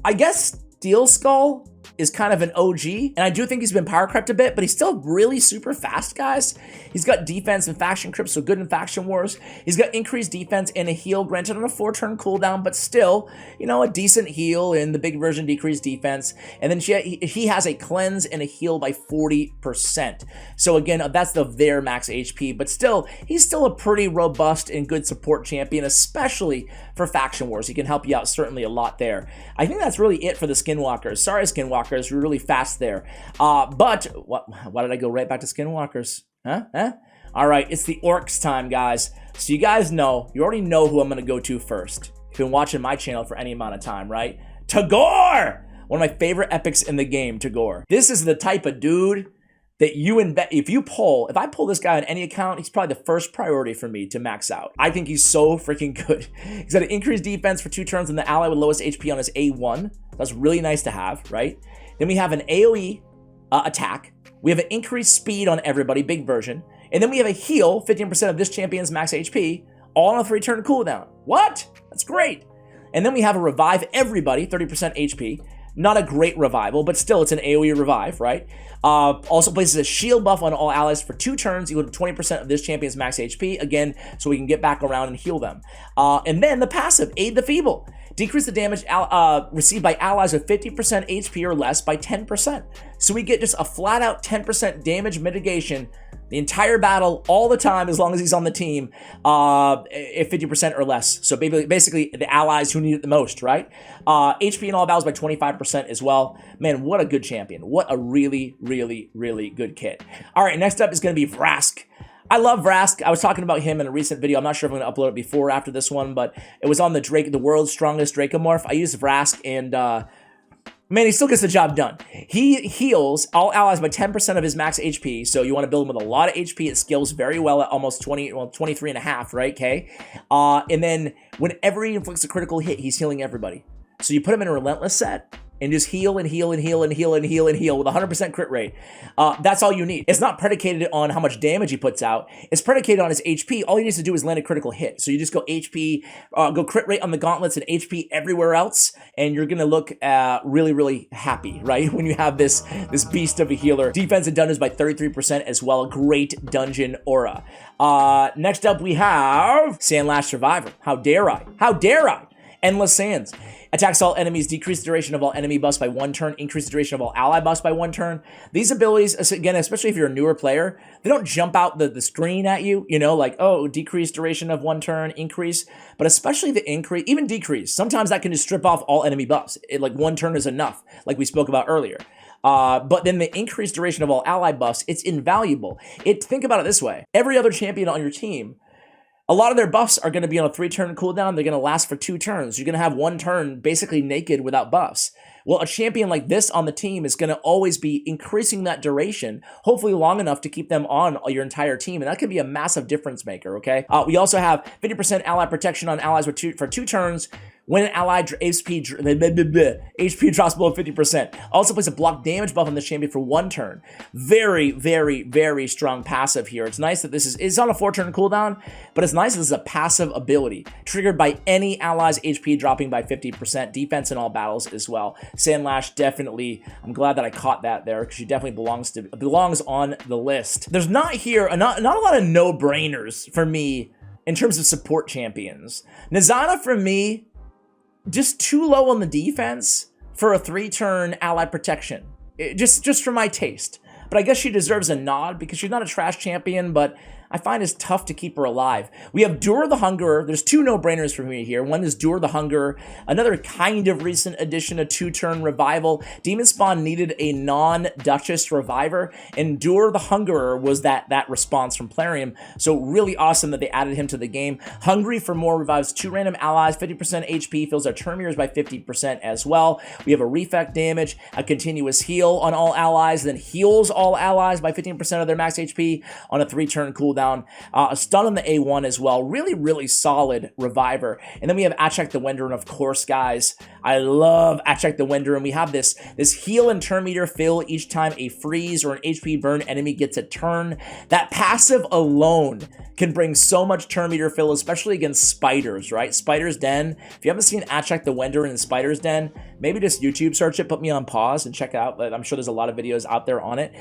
I guess Steel Skull is kind of an OG, and I do think he's been power crept a bit, but he's still really super fast, guys. He's got defense and faction creep, so good in Faction Wars. He's got increased defense and a heal, granted on a 4-turn cooldown, but still, you know, a decent heal in the big version, decreased defense. And then he has a cleanse and a heal by 40%. So again, that's their max HP, but still, he's still a pretty robust and good support champion, especially for Faction Wars. He can help you out certainly a lot there. I think that's really it for the Skinwalkers. Sorry, Skinwalkers, we're really fast there. But why did I go right back to Skinwalkers? Huh? All right, it's the Orcs time, guys. So you guys know, you already know who I'm going to go to first. If you've been watching my channel for any amount of time, right? Tagore! One of my favorite epics in the game, Tagore. This is the type of dude that if I pull this guy on any account, he's probably the first priority for me to max out. I think he's so freaking good. He's got an increased defense for 2 turns and the ally with lowest HP on his A1. That's really nice to have, right? Then we have an AoE attack. We have an increased speed on everybody, big version. And then we have a heal, 15% of this champion's max HP, all on a 3-turn cooldown. What? That's great. And then we have a revive everybody, 30% HP. Not a great revival, but still it's an AoE revive, right? Also places a shield buff on all allies for 2 turns, equal to 20% of this champion's max HP, again, so we can get back around and heal them. And then the passive, Aid the Feeble. Decrease the damage received by allies with 50% HP or less by 10%. So we get just a flat out 10% damage mitigation the entire battle, all the time, as long as he's on the team, at 50% or less. So basically, the allies who need it the most, right? HP in all battles by 25% as well. Man, what a good champion. What a really, really, really good kit. All right, next up is going to be Vrask. I love Vrask. I was talking about him in a recent video. I'm not sure if I'm going to upload it before or after this one, but it was on the world's strongest Dracomorph. I used Vrask, and man, he still gets the job done. He heals all allies by 10% of his max HP, so you want to build him with a lot of HP. It scales very well at almost 23 and a half, right, okay? And then whenever he inflicts a critical hit, he's healing everybody. So you put him in a Relentless set, and just heal and heal and heal and heal and heal and heal with 100% crit rate. That's all you need. It's not predicated on how much damage he puts out. It's predicated on his HP. All he needs to do is land a critical hit. So you just go HP, go crit rate on the gauntlets and HP everywhere else, and you're gonna look really, really happy, right? When you have this beast of a healer. Defense and dungeons by 33% as well. A great dungeon aura. Next up we have Sandlash Survivor. How dare I? How dare I? Endless Sands. Attacks all enemies, decrease the duration of all enemy buffs by 1 turn, increase the duration of all ally buffs by 1 turn. These abilities, again, especially if you're a newer player, they don't jump out the screen at you, you know, like, oh, decrease duration of 1 turn, increase, but especially the increase, even decrease. Sometimes that can just strip off all enemy buffs. Like 1 turn is enough, like we spoke about earlier. But then the increased duration of all ally buffs, it's invaluable. Think about it this way. Every other champion on your team, a lot of their buffs are going to be on a 3-turn cooldown. They're going to last for 2 turns. You're going to have 1 turn basically naked without buffs. Well, a champion like this on the team is going to always be increasing that duration, hopefully long enough to keep them on your entire team, and that can be a massive difference maker, okay? We also have 50% ally protection on allies for 2 turns, when an ally HP drops below 50%. Also plays a block damage buff on this champion for 1 turn. Very, very, very strong passive here. It's nice that this is on a 4-turn cooldown, but it's nice that this is a passive ability, triggered by any ally's HP dropping by 50%, defense in all battles as well. Sandlash definitely, I'm glad that I caught that there, because she definitely belongs on the list. There's not a lot of no-brainers for me in terms of support champions. Nizana for me, just too low on the defense for a 3-turn ally protection. Just for my taste. But I guess she deserves a nod because she's not a trash champion, but I find it's tough to keep her alive. We have Dur the Hungerer. There's 2 no-brainers for me here. One is Dur the Hungerer, another kind of recent addition, a 2-turn revival. Demon Spawn needed a non-Duchess reviver, and Dur the Hungerer was that response from Plarium. So really awesome that they added him to the game. Hungry for more revives 2 random allies, 50% HP, fills our turn mirrors by 50% as well. We have a reflect damage, a continuous heal on all allies, then heals all allies by 15% of their max HP on a 3-turn cooldown. A stun on the A1 as well. Really, really solid reviver. And then we have Achek the Wenderer, and of course, guys, I love Achek the Wenderer, and we have this heal and turn meter fill each time a freeze or an HP burn enemy gets a turn. That passive alone can bring so much turn meter fill, especially against spiders, right? Spider's Den. If you haven't seen Achek the Wenderer in Spider's Den, maybe just YouTube search it, put me on pause and check it out. I'm sure there's a lot of videos out there on it.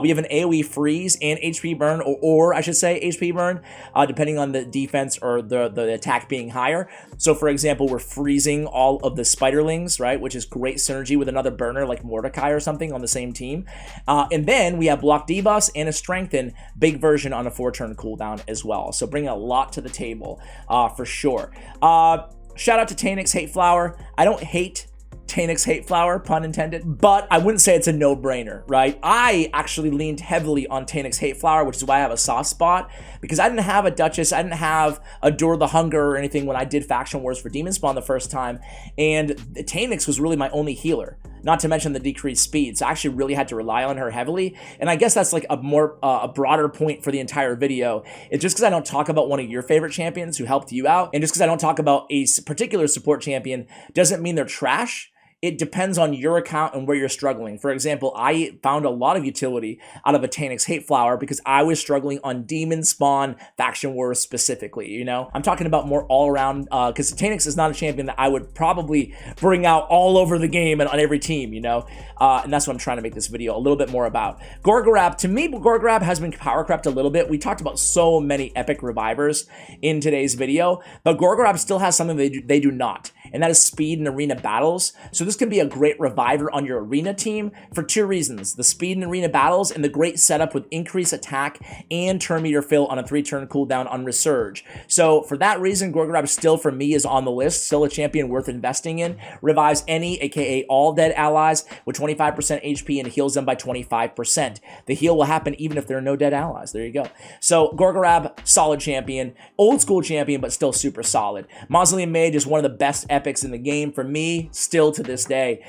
We have an AoE freeze and HP burn, or I should say HP burn, depending on the defense or the attack being higher. So for example, we're freezing all of the spiderlings, right? Which is great synergy with another burner like Mordecai or something on the same team. And then we have block debuffs and a strengthen big version on a 4-turn cooldown as well. So bringing a lot to the table for sure. Shout out to Tanix Hate Flower. I don't hate Tanix Hate Flower, pun intended, but I wouldn't say it's a no-brainer, right? I actually leaned heavily on Tanix Hate Flower, which is why I have a soft spot, because I didn't have a Duchess, I didn't have a Dur the Hunger or anything when I did Faction Wars for Demon Spawn the first time, and Tanix was really my only healer, not to mention the decreased speed, so I actually really had to rely on her heavily, and I guess that's like a broader point for the entire video. It's just because I don't talk about one of your favorite champions who helped you out, and just because I don't talk about a particular support champion doesn't mean they're trash. It depends on your account and where you're struggling. For example, I found a lot of utility out of a Tanix Hate Flower because I was struggling on Demon Spawn Faction Wars specifically, you know? I'm talking about more all-around, because Tanix is not a champion that I would probably bring out all over the game and on every team, you know? And that's what I'm trying to make this video a little bit more about. Gorgorab, to me, Gorgorab has been power crept a little bit. We talked about so many epic revivers in today's video, but Gorgorab still has something they do not, and that is speed in arena battles. So this can be a great reviver on your arena team for 2 reasons: the speed in arena battles and the great setup with increased attack and turn meter fill on a 3-turn cooldown on Resurge. So for that reason, Gorgorab still for me is on the list, still a champion worth investing in. Revives any, aka all dead allies with 25% HP and heals them by 25%. The heal will happen even if there are no dead allies. There you go. So Gorgorab, solid champion, old school champion, but still super solid. Mausoleum Mage is one of the best epics in the game for me, still to this this day.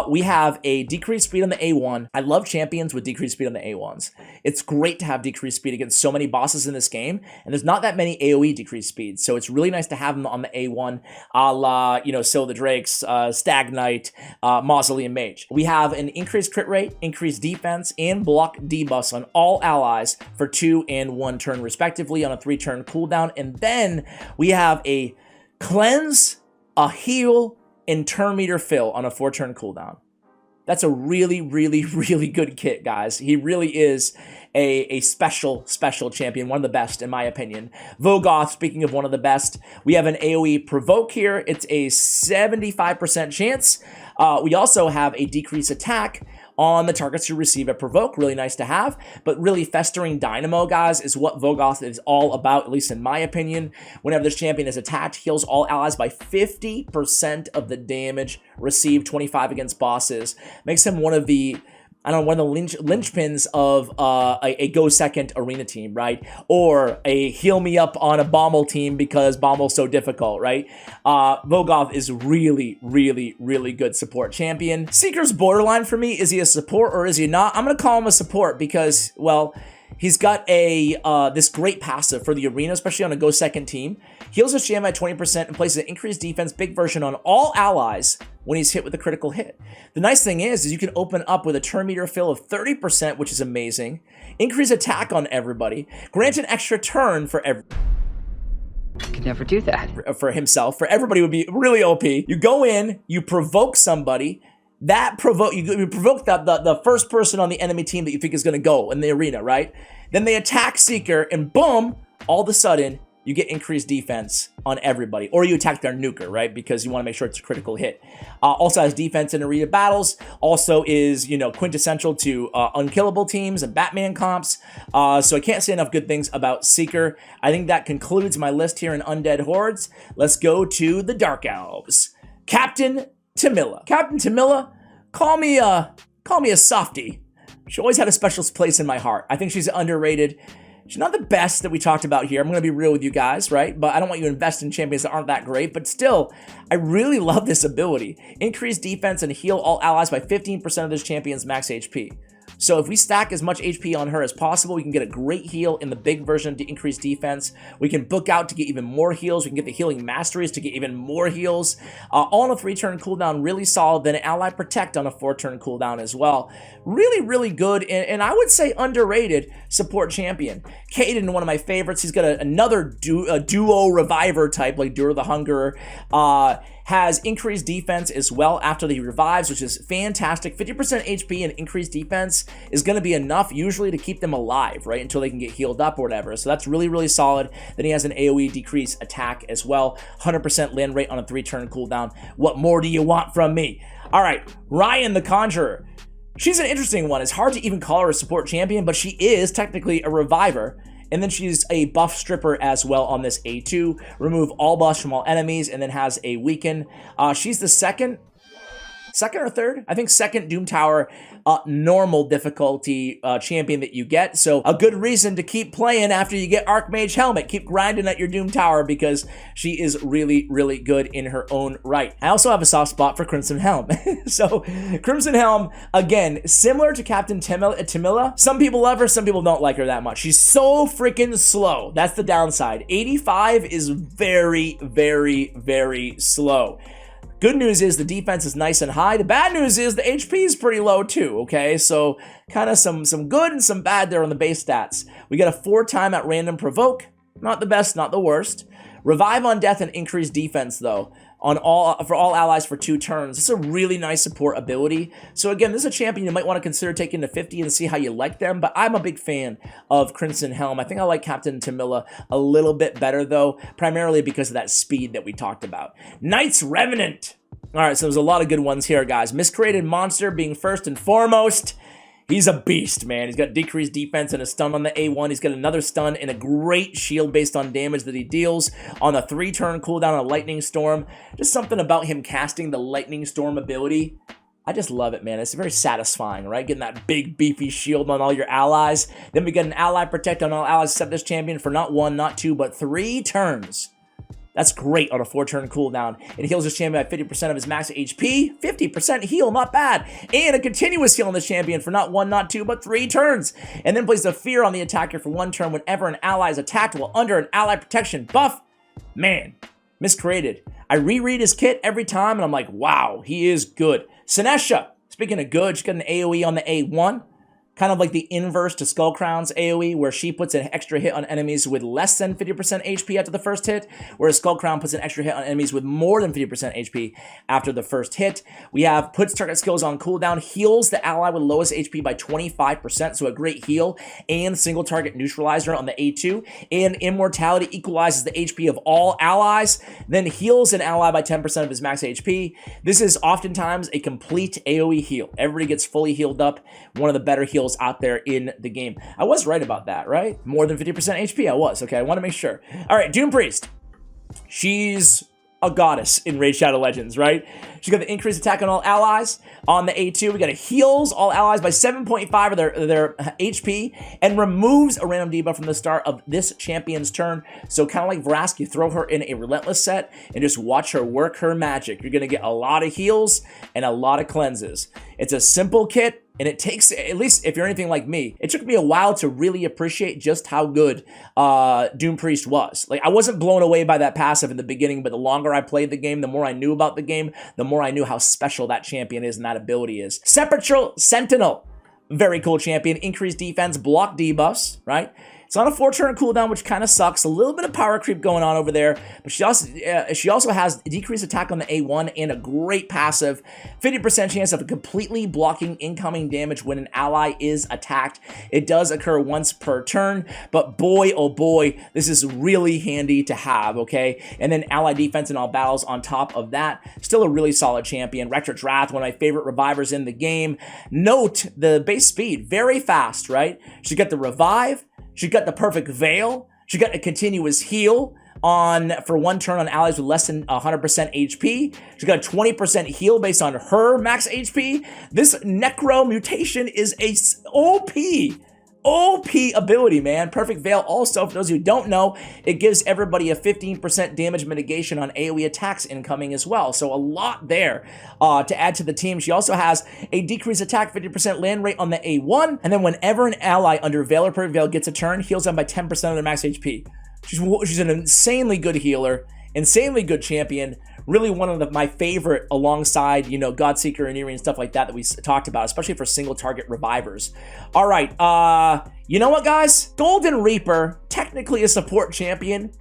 We have a decreased speed on the A1. I love champions with decreased speed on the A1s. It's great to have decreased speed against so many bosses in this game, and there's not that many AoE decreased speeds, so it's really nice to have them on the A1, a la, you know, Syl the Drakes, Stag Knight, Mausoleum Mage. We have an increased crit rate, increased defense, and block debuffs on all allies for 2 and 1 turn respectively on a 3-turn cooldown, and then we have a cleanse, a heal, and turn meter fill on a 4-turn cooldown. That's a really, really, really good kit, guys. He really is a special champion, one of the best in my opinion. Vogoth, speaking of one of the best, we have an AoE provoke here. It's a 75% chance. We also have a decreased attack on the targets who receive a provoke. Really nice to have, but really Festering Dynamo, guys, is what Vogoth is all about, at least in my opinion. Whenever this champion is attacked, heals all allies by 50% of the damage received, 25 against bosses. Makes him one of the, I don't know, one of the linchpins of a go second arena team, right? Or a heal me up on a Bommel team because Bommel's so difficult, right? Vogoth is really, really, really good support champion. Seeker's borderline for me. Is he a support or is he not? I'm going to call him a support because, well, he's got a this great passive for the arena, especially on a go second team. Heals his jam by 20% and places an increased defense big version on all allies when he's hit with a critical hit. The nice thing is you can open up with a turn meter fill of 30%, which is amazing. Increase attack on everybody. Grant an extra turn for Could never do that. For himself. For everybody would be really OP. You go in, you provoke somebody. That provoke you provoke the first person on the enemy team that you think is going to go in the arena, right? Then they attack Seeker, and boom, all of a sudden you get increased defense on everybody, or you attack their nuker, right? Because you want to make sure it's a critical hit. Also has defense in arena battles. Also is, you know, quintessential to unkillable teams and Batman comps. So I can't say enough good things about Seeker. I think that concludes my list here in Undead Hordes. Let's go to the Dark Elves. Captain Tamila. Captain Tamila, call me a softie. She always had a special place in my heart. I think she's underrated. She's not the best that we talked about here. I'm going to be real with you guys, right? But I don't want you to invest in champions that aren't that great. But still, I really love this ability. Increase defense and heal all allies by 15% of this champion's max HP. So if we stack as much HP on her as possible, we can get a great heal in the big version to increase defense. We can book out to get even more heals. We can get the healing masteries to get even more heals. All on a 3-turn cooldown, really solid. Then Ally Protect on a 4-turn cooldown as well. Really, really good, and I would say underrated support champion. Caden, one of my favorites. He's got another duo reviver type, like Dur the Hungerer. Has increased defense as well after he revives, which is fantastic. 50% HP and increased defense is going to be enough usually to keep them alive, right, until they can get healed up or whatever. So that's really, really solid. Then he has an AoE decrease attack as well. 100% land rate on a 3-turn cooldown. What more do you want from me? All right, Ryan the Conjurer. She's an interesting one. It's hard to even call her a support champion, but she is technically a reviver. And then she's a buff stripper as well on this A2. Remove all buffs from all enemies, and then has a weaken. She's the second or third? I think second Doom Tower normal difficulty champion that you get. So a good reason to keep playing after you get Archmage Helmet. Keep grinding at your Doom Tower because she is really, really good in her own right. I also have a soft spot for Crimson Helm. So Crimson Helm, again, similar to Captain Tamila. Some people love her, some people don't like her that much. She's so freaking slow. That's the downside. 85 is very, very, very slow. Good news is the defense is nice and high. The bad news is the HP is pretty low too, okay? So kind of some good and some bad there on the base stats. We got a 4-time at random provoke. Not the best, not the worst. Revive on death and increase defense though. For all allies for 2 turns. This is a really nice support ability. So again, this is a champion you might want to consider taking to 50 and see how you like them, but I'm a big fan of Crimson Helm. I think I like Captain Tamila a little bit better though, primarily because of that speed that we talked about. Knights Revenant. All right, so there's a lot of good ones here, guys. Miscreated Monster being first and foremost. He's a beast, man. He's got decreased defense and a stun on the A1. He's got another stun and a great shield based on damage that he deals on a 3-turn cooldown on Lightning Storm. Just something about him casting the Lightning Storm ability. I just love it, man. It's very satisfying, right? Getting that big, beefy shield on all your allies. Then we get an Ally Protect on all allies except this champion for not 1, not 2, but 3 turns. That's great on a 4-turn cooldown. It heals this champion by 50% of his max HP. 50% heal, not bad. And a continuous heal on this champion for not 1, not 2, but 3 turns. And then places a fear on the attacker for 1 turn whenever an ally is attacked while under an ally protection buff. Man, miscreated. I reread his kit every time, and I'm like, wow, he is good. Sinesha, speaking of good, she's got an AoE on the A1. Kind of like the inverse to Skullcrown's AoE, where she puts an extra hit on enemies with less than 50% HP after the first hit, whereas Skullcrown puts an extra hit on enemies with more than 50% HP after the first hit. We have puts target skills on cooldown, heals the ally with lowest HP by 25%, so a great heal, and single target neutralizer on the A2, and immortality equalizes the HP of all allies, then heals an ally by 10% of his max HP. This is oftentimes a complete AoE heal. Everybody gets fully healed up, one of the better heals out there in the game. I was right about that, right? More than 50% HP, I was. Okay, I want to make sure. All right, Doom Priest. She's a goddess in Raid Shadow Legends, right? She's got the increased attack on all allies. On the A2, we got a heals all allies by 7.5 of their HP and removes a random debuff from the start of this champion's turn. So kind of like Vrask, you throw her in a Relentless set and just watch her work her magic. You're going to get a lot of heals and a lot of cleanses. It's a simple kit. And it takes, at least if you're anything like me, it took me a while to really appreciate just how good Doom Priest was. Like, I wasn't blown away by that passive in the beginning, but the longer I played the game, the more I knew about the game, the more I knew how special that champion is and that ability is. Sepulchral Sentinel. Very cool champion. Increased defense, block debuffs, right? It's on a 4-turn cooldown, which kind of sucks. A little bit of power creep going on over there, but she also has decreased attack on the A1 and a great passive. 50% chance of completely blocking incoming damage when an ally is attacked. It does occur once per turn, but boy, oh boy, this is really handy to have, okay? And then ally defense in all battles on top of that. Still a really solid champion. Rector's Wrath, one of my favorite revivers in the game. Note the base speed, very fast, right? She got the revive. She got the perfect veil. She got a continuous heal for 1 turn on allies with less than 100% HP. She got a 20% heal based on her max HP. This Necro mutation is a OP ability, man. Perfect Veil also, for those who don't know, it gives everybody a 15% damage mitigation on AoE attacks incoming as well. So a lot there to add to the team. She also has a decreased attack, 50% land rate on the A1, and then whenever an ally under Veil or Perfect Veil gets a turn, heals them by 10% of their max HP. She's an insanely good healer, insanely good champion. Really one of my favorite alongside, you know, Godseeker and Eerie and stuff like that we talked about, especially for single target revivers. All right, you know what, guys? Golden Reaper, technically a support champion.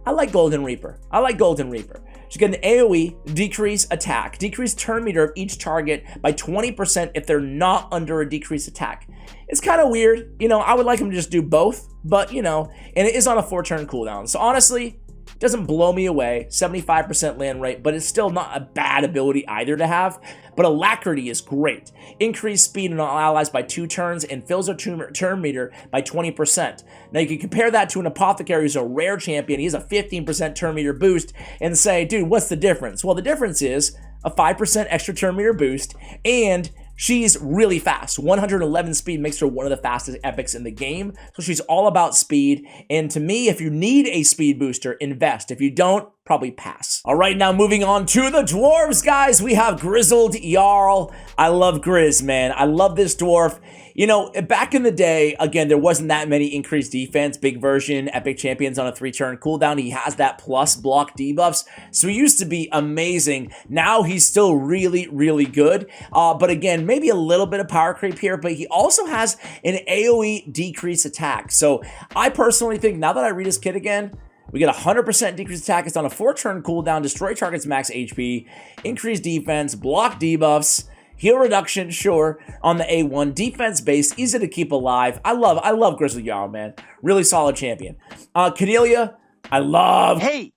I like Golden Reaper. She got an AoE, decrease attack, decrease turn meter of each target by 20% if they're not under a decreased attack. It's kind of weird. You know, I would like them to just do both, but, you know, and it is on a 4-turn cooldown. So honestly, doesn't blow me away, 75% land rate, but it's still not a bad ability either to have. But Alacrity is great. Increased speed on all allies by 2 turns and fills their turn meter by 20%. Now you can compare that to an Apothecary who's a rare champion. He has a 15% turn meter boost and say, dude, what's the difference? Well, the difference is a 5% extra turn meter boost, and she's really fast. 111 speed makes her one of the fastest epics in the game. So she's all about speed. And to me, if you need a speed booster, invest. If you don't, probably pass. All right, now moving on to the dwarves, guys. We have Grizzled Jarl. I love Grizz, man. I love this dwarf. You know, back in the day, again, there wasn't that many increased defense, big version, epic champions on a 3-turn cooldown. He has that plus block debuffs. So he used to be amazing. Now he's still really, really good. But again, maybe a little bit of power creep here, but he also has an AoE decrease attack. So I personally think now that I read his kit again, we get 100% decreased attack. It's on a 4-turn cooldown, destroy target's max HP, increased defense, block debuffs, heal reduction, sure, on the A1, defense base, easy to keep alive. I love Grizzly Jarl, man. Really solid champion. Cadelia, I love. Hey!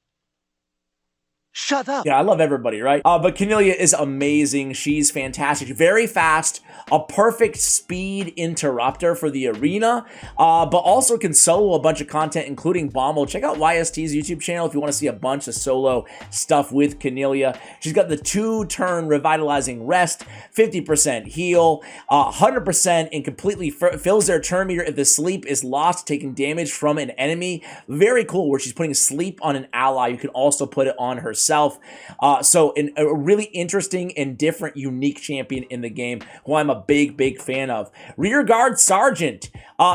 Shut up. Yeah, I love everybody, right? But Cornelia is amazing. She's fantastic. Very fast. A perfect speed interrupter for the arena. But also can solo a bunch of content, including Bombo. Check out YST's YouTube channel if you want to see a bunch of solo stuff with Cornelia. She's got the 2-turn revitalizing rest, 50% heal, 100% and completely fills their turn meter if the sleep is lost, taking damage from an enemy. Very cool, where she's putting sleep on an ally. You can also put it on herself. So a really interesting and different, unique champion in the game, who I'm a big fan of. Rearguard Sergeant,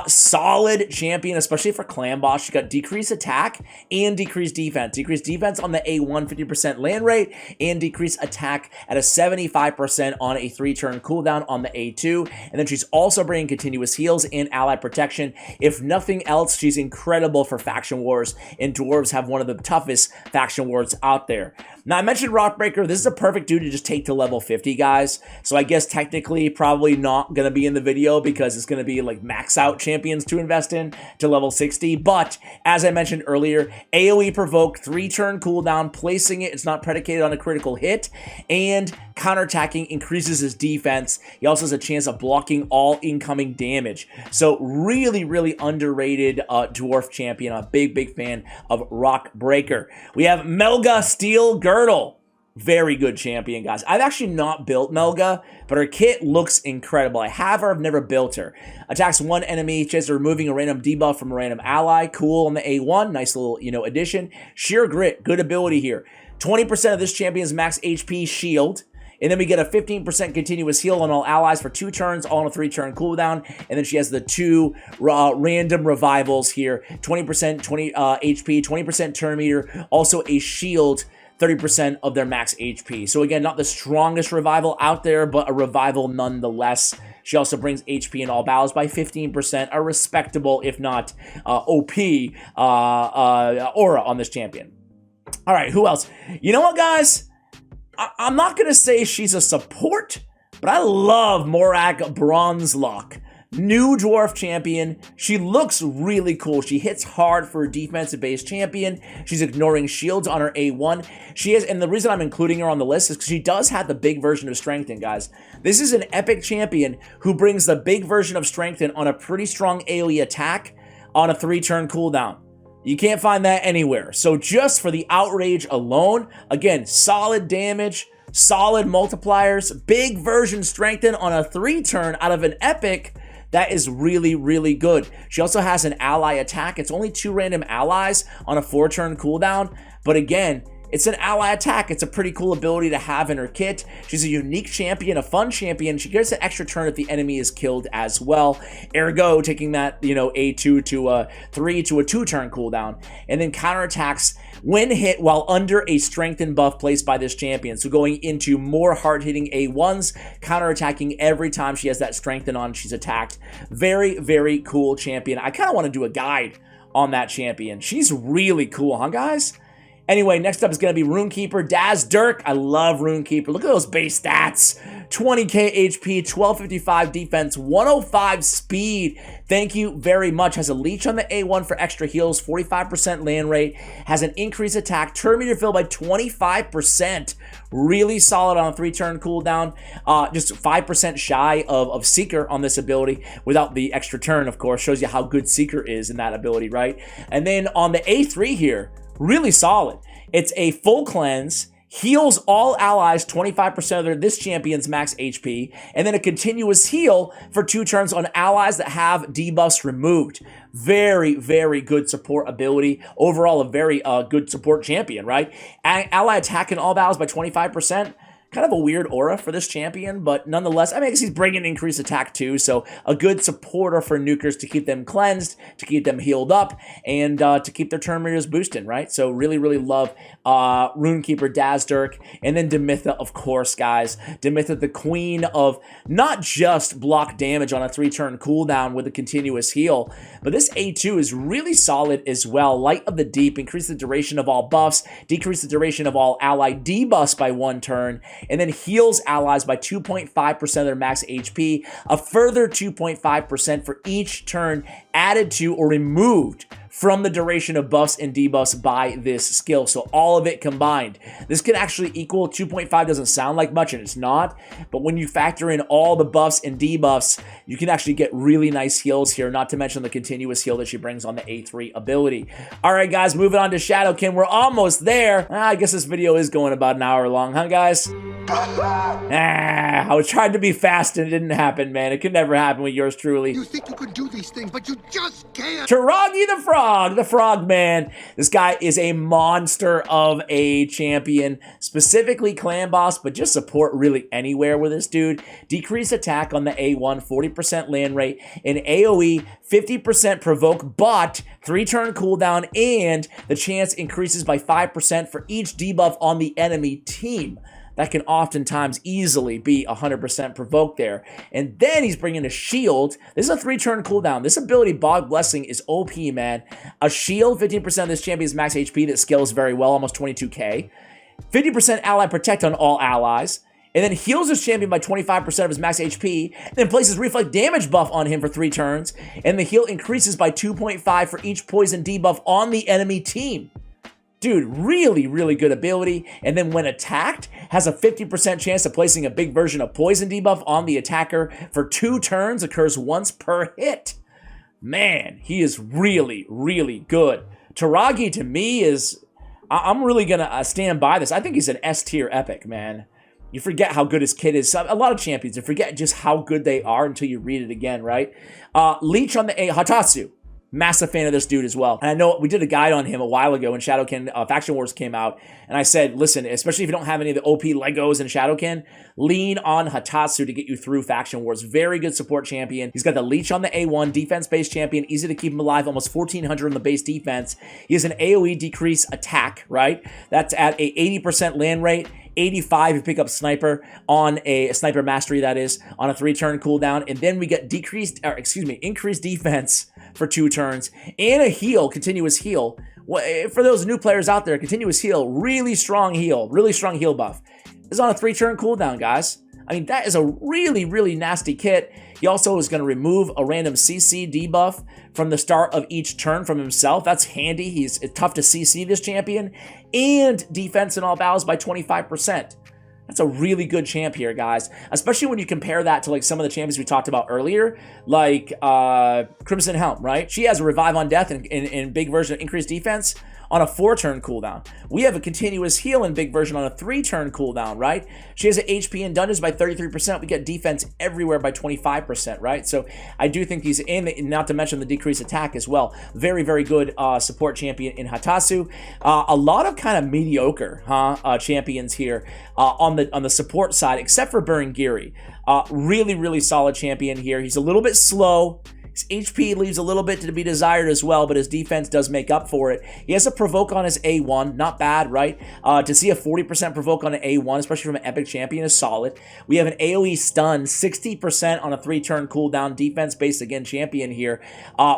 solid champion, especially for clan boss. She got decreased attack and decreased defense. Decreased defense on the A1, 50% land rate, and decreased attack at a 75% on a 3-turn cooldown on the A2. And then she's also bringing continuous heals and ally protection. If nothing else, she's incredible for faction wars, and dwarves have one of the toughest faction wars out there. Now, I mentioned Rockbreaker. This is a perfect dude to just take to level 50, guys. So I guess technically probably not going to be in the video, because it's going to be like max out champions to invest in to level 60. But as I mentioned earlier, AoE provoke, 3-turn cooldown, placing it. It's not predicated on a critical hit, and counterattacking increases his defense. He also has a chance of blocking all incoming damage. So really underrated dwarf champion. I'm a big fan of Rockbreaker. We have Melga Steel Girdle. Very good champion, guys. I've actually not built Melga, but her kit looks incredible. I have her, I've never built her. Attacks one enemy, chance of removing a random debuff from a random ally. Cool on the A1, nice little, addition. Sheer Grit, good ability here. 20% of this champion's max HP shield. And then we get a 15% continuous heal on all allies for 2 turns, all on a 3-turn cooldown. And then she has the 2 random revivals here. 20% HP, 20% turn meter, also a shield, 30% of their max HP. So again, not the strongest revival out there, but a revival nonetheless. She also brings HP in all battles by 15%, a respectable, if not OP, aura on this champion. All right, who else? You know what, guys? I'm not going to say she's a support, but I love Morak Bronzelock. New dwarf champion. She looks really cool. She hits hard for a defensive-based champion. She's ignoring shields on her A1. She is, and the reason I'm including her on the list is because she does have the big version of Strengthen, guys. This is an epic champion who brings the big version of Strengthen on a pretty strong AoE attack on a 3-turn cooldown. You can't find that anywhere. So just for the outrage alone, again, solid damage, solid multipliers, big version Strengthen on a 3-turn out of an epic. That is really good. She also has an ally attack. It's only 2 random allies on a 4-turn cooldown. But again, it's an ally attack. It's a pretty cool ability to have in her kit. She's a unique champion, a fun champion. She gets an extra turn if the enemy is killed as well. Ergo, taking that, A2 to a 3 to a 2-turn cooldown. And then counterattacks when hit while under a strengthen buff placed by this champion. So going into more hard-hitting A1s, counterattacking every time she has that strengthen on, she's attacked. Very cool champion. I kind of want to do a guide on that champion. She's really cool, huh, guys? Anyway, next up is going to be Runekeeper, Daz Dirk. I love Runekeeper. Look at those base stats. 20k HP, 1255 defense, 105 speed. Thank you very much. Has a leech on the A1 for extra heals, 45% land rate. Has an increased attack, turn meter fill by 25%. Really solid on a 3-turn cooldown. Just 5% shy of Seeker on this ability without the extra turn, of course. Shows you how good Seeker is in that ability, right? And then on the A3 here, really solid. It's a full cleanse, heals all allies 25% of this champion's max HP, and then a continuous heal for 2 turns on allies that have debuffs removed. Very good support ability. Overall, a very good support champion, right? Ally attack in all battles by 25%. Kind of a weird aura for this champion, but nonetheless, I guess he's bringing increased attack too, so a good supporter for nukers to keep them cleansed, to keep them healed up, and to keep their turn meters boosting, right? So really love Runekeeper Daz Dirk, and then Demitha, of course, guys. Demitha, the queen of not just block damage on a 3-turn cooldown with a continuous heal, but this A2 is really solid as well. Light of the Deep, increase the duration of all buffs, decrease the duration of all ally debuffs by 1 turn, and then heals allies by 2.5% of their max HP, a further 2.5% for each turn added to or removed from the duration of buffs and debuffs by this skill. So all of it combined. This can actually equal 2.5. Doesn't sound like much, and it's not. But when you factor in all the buffs and debuffs, you can actually get really nice heals here, not to mention the continuous heal that she brings on the A3 ability. All right, guys, moving on to Shadowkin. We're almost there. I guess this video is going about an hour long, huh, guys? I was trying to be fast and it didn't happen, man. It could never happen with yours truly. You think you could do these things, but you just can't. Taragi the Frog Man. This guy is a monster of a champion, specifically clan boss, but just support really anywhere with this dude. Decrease attack on the A1, 40% land rate, and AoE, 50% provoke, but 3-turn cooldown, and the chance increases by 5% for each debuff on the enemy team. That can oftentimes easily be 100% provoked there. And then he's bringing a shield. This is a 3-turn cooldown. This ability, Bog Blessing, is OP, man. A shield, 15% of this champion's max HP that scales very well, almost 22k. 50% ally protect on all allies. And then heals his champion by 25% of his max HP. Then places reflect damage buff on him for 3 turns. And the heal increases by 2.5 for each poison debuff on the enemy team. Dude, really, really good ability. And then when attacked, has a 50% chance of placing a big version of poison debuff on the attacker for 2 turns, occurs once per hit. Man, he is really, really good. Taragi, to me, is... I'm really going to stand by this. I think he's an S-tier epic, man. You forget how good his kit is. A lot of champions, you forget just how good they are until you read it again, right? Leech on the A, Hatatsu. Massive fan of this dude as well. And I know we did a guide on him a while ago when Shadowkin Faction Wars came out. And I said, listen, especially if you don't have any of the OP Legos in Shadowkin, lean on Hatatsu to get you through Faction Wars. Very good support champion. He's got the Leech on the A1, defense-based champion, easy to keep him alive, almost 1,400 on the base defense. He has an AoE decrease attack, right? That's at a 80% land rate. 85 if you pick up Sniper on a Sniper Mastery, that is, on a 3-turn cooldown. And then we get increased defense for 2 turns and a heal, continuous heal. For those new players out there, continuous heal, really strong heal buff. Is on a 3-turn cooldown, guys. I mean, that is a really, really nasty kit. He also is going to remove a random CC debuff from the start of each turn from himself. That's handy. It's tough to CC this champion. And defense in all battles by 25%. That's a really good champ here, guys. Especially when you compare that to like some of the champions we talked about earlier, like Crimson Helm, right? She has a Revive on Death and big version of increased defense on a 4-turn cooldown. We have a continuous heal in big version on a 3-turn cooldown, right? She has an HP in dungeons by 33%. We get defense everywhere by 25%, right? So I do think he's in, not to mention the decreased attack as well. Very, very good support champion in Hatatsu. A lot of kind of mediocre champions here on the support side, except for Burengiri. Really, really solid champion here. He's a little bit slow. His HP leaves a little bit to be desired as well, but his defense does make up for it. He has a provoke on his A1, not bad, right? To see a 40% provoke on an A1, especially from an epic champion, is solid. We have an AoE stun, 60% on a 3-turn cooldown, defense-based, again, champion here.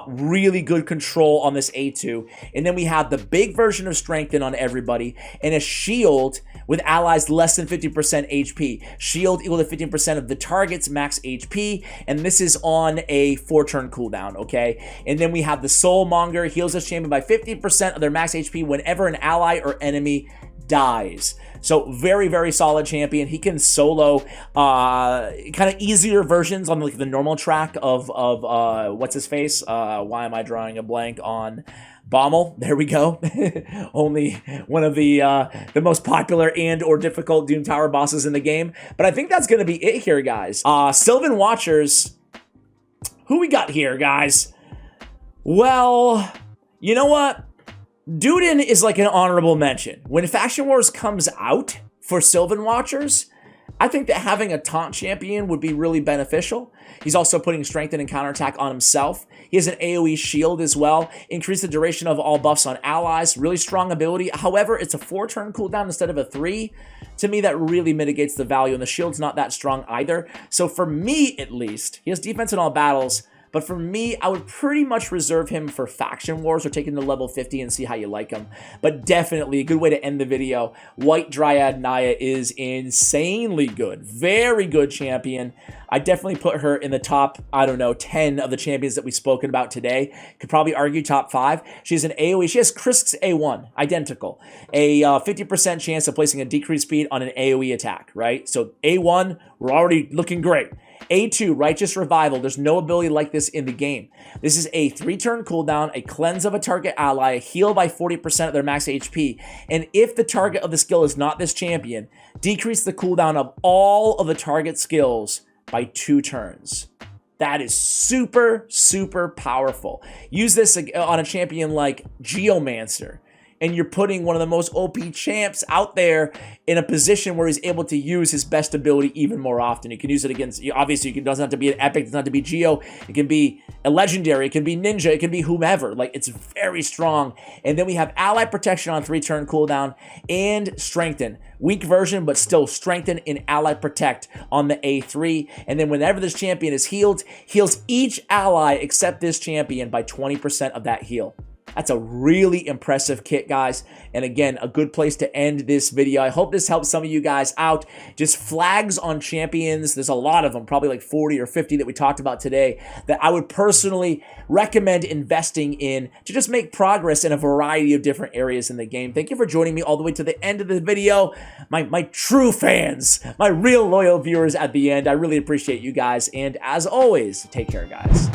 Really good control on this A2. And then we have the big version of Strengthen on everybody, and a shield with allies less than 50% HP. Shield equal to 15% of the target's max HP, and this is on a 4-turn cooldown, okay? And then we have the Soulmonger, heals this champion by 50% of their max HP whenever an ally or enemy dies. So very, very solid champion. He can solo kind of easier versions on like the normal track of what's his face? Why am I drawing a blank on Bommel? There we go. Only one of the most popular and or difficult Doom Tower bosses in the game. But I think that's going to be it here, guys. Sylvan Watchers. Who we got here, guys? Well, you know what? Duden is like an honorable mention. When Faction Wars comes out for Sylvan Watchers, I think that having a taunt champion would be really beneficial. He's also putting Strengthen and Counterattack on himself. He has an AoE shield as well. Increase the duration of all buffs on allies. Really strong ability. However, it's a 4-turn cooldown instead of a 3. To me, that really mitigates the value, and the shield's not that strong either. So for me, at least, he has defense in all battles, But for me, I would pretty much reserve him for Faction Wars or take him to level 50 and see how you like him. But definitely a good way to end the video. White Dryad Naya is insanely good. Very good champion. I definitely put her in the top, I don't know, 10 of the champions that we've spoken about today. Could probably argue top 5. She's an AoE. She has Krisk's A1, identical. A 50% chance of placing a decreased speed on an AoE attack, right? So A1, we're already looking great. A2, Righteous Revival. There's no ability like this in the game. This is a 3-turn cooldown, a cleanse of a target ally, a heal by 40% of their max HP, and if the target of the skill is not this champion, decrease the cooldown of all of the target skills by 2 turns. That is super, super powerful. Use this on a champion like Geomancer, and you're putting one of the most OP champs out there in a position where he's able to use his best ability even more often. You can use it against, obviously, it doesn't have to be an epic, it doesn't have to be Geo, it can be a legendary, it can be ninja, it can be whomever. Like, it's very strong. And then we have ally protection on 3-turn cooldown and strengthen. Weak version, but still strengthen in ally protect on the A3. And then whenever this champion is healed, heals each ally except this champion by 20% of that heal. That's a really impressive kit, guys. And again, a good place to end this video. I hope this helps some of you guys out. Just flags on champions. There's a lot of them, probably like 40 or 50 that we talked about today, that I would personally recommend investing in to just make progress in a variety of different areas in the game. Thank you for joining me all the way to the end of the video. My true fans, my real loyal viewers at the end. I really appreciate you guys. And as always, take care, guys.